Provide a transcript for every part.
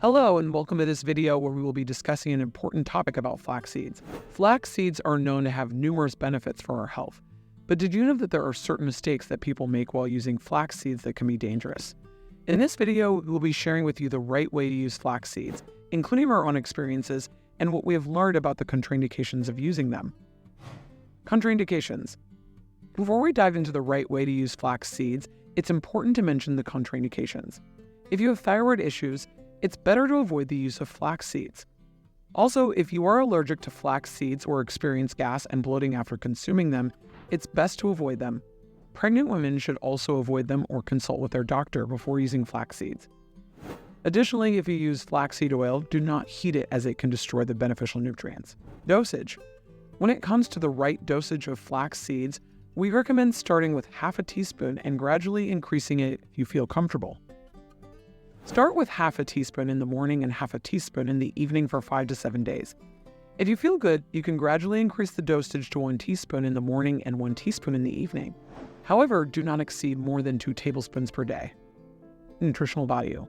Hello and welcome to this video where we will be discussing an important topic about flax seeds. Flax seeds are known to have numerous benefits for our health. But did you know that there are certain mistakes that people make while using flax seeds that can be dangerous? In this video, we will be sharing with you the right way to use flax seeds, including our own experiences and what we have learned about the contraindications of using them. Contraindications. Before we dive into the right way to use flax seeds, it's important to mention the contraindications. If you have thyroid issues, it's better to avoid the use of flax seeds. Also, if you are allergic to flax seeds or experience gas and bloating after consuming them, it's best to avoid them. Pregnant women should also avoid them or consult with their doctor before using flax seeds. Additionally, if you use flaxseed oil, do not heat it as it can destroy the beneficial nutrients. Dosage. When it comes to the right dosage of flax seeds, we recommend starting with half a teaspoon and gradually increasing it if you feel comfortable. Start with half a teaspoon in the morning and half a teaspoon in the evening for 5 to 7 days. If you feel good, you can gradually increase the dosage to 1 teaspoon in the morning and 1 teaspoon in the evening. However, do not exceed more than 2 tablespoons per day. Nutritional value.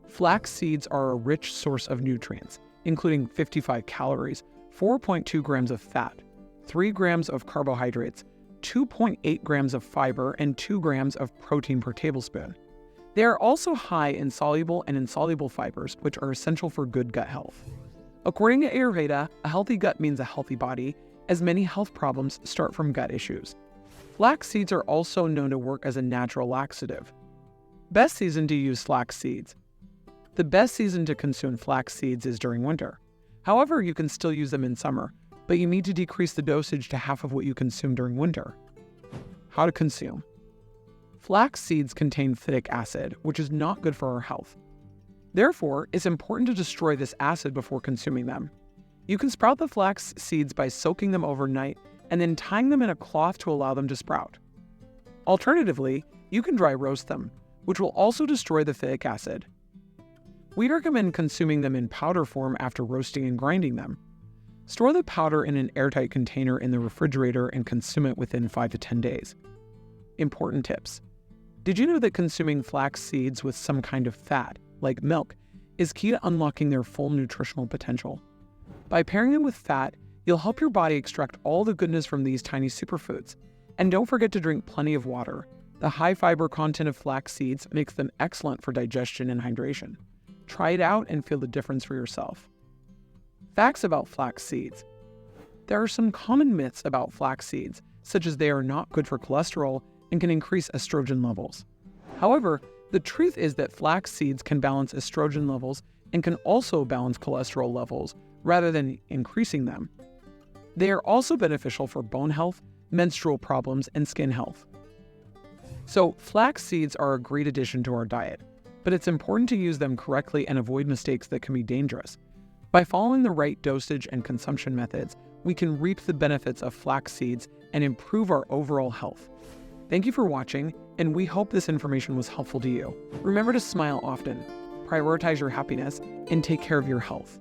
Flax seeds are a rich source of nutrients, including 55 calories, 4.2 grams of fat, 3 grams of carbohydrates, 2.8 grams of fiber, and 2 grams of protein per tablespoon. They are also high in soluble and insoluble fibers, which are essential for good gut health. According to Ayurveda, a healthy gut means a healthy body, as many health problems start from gut issues. Flax seeds are also known to work as a natural laxative. Best season to use flax seeds. The best season to consume flax seeds is during winter. However, you can still use them in summer, but you need to decrease the dosage to half of what you consume during winter. How to consume. Flax seeds contain phytic acid, which is not good for our health. Therefore, it's important to destroy this acid before consuming them. You can sprout the flax seeds by soaking them overnight and then tying them in a cloth to allow them to sprout. Alternatively, you can dry roast them, which will also destroy the phytic acid. We recommend consuming them in powder form after roasting and grinding them. Store the powder in an airtight container in the refrigerator and consume it within 5 to 10 days. Important tips. Did you know that consuming flax seeds with some kind of fat, like milk, is key to unlocking their full nutritional potential? By pairing them with fat, you'll help your body extract all the goodness from these tiny superfoods. And don't forget to drink plenty of water. The high fiber content of flax seeds makes them excellent for digestion and hydration. Try it out and feel the difference for yourself. Facts about flax seeds. There are some common myths about flax seeds, such as they are not good for cholesterol and can increase estrogen levels. However, the truth is that flax seeds can balance estrogen levels and can also balance cholesterol levels rather than increasing them. They are also beneficial for bone health, menstrual problems, and skin health. So, flax seeds are a great addition to our diet, but it's important to use them correctly and avoid mistakes that can be dangerous. By following the right dosage and consumption methods, we can reap the benefits of flax seeds and improve our overall health. Thank you for watching, and we hope this information was helpful to you. Remember to smile often, prioritize your happiness, and take care of your health.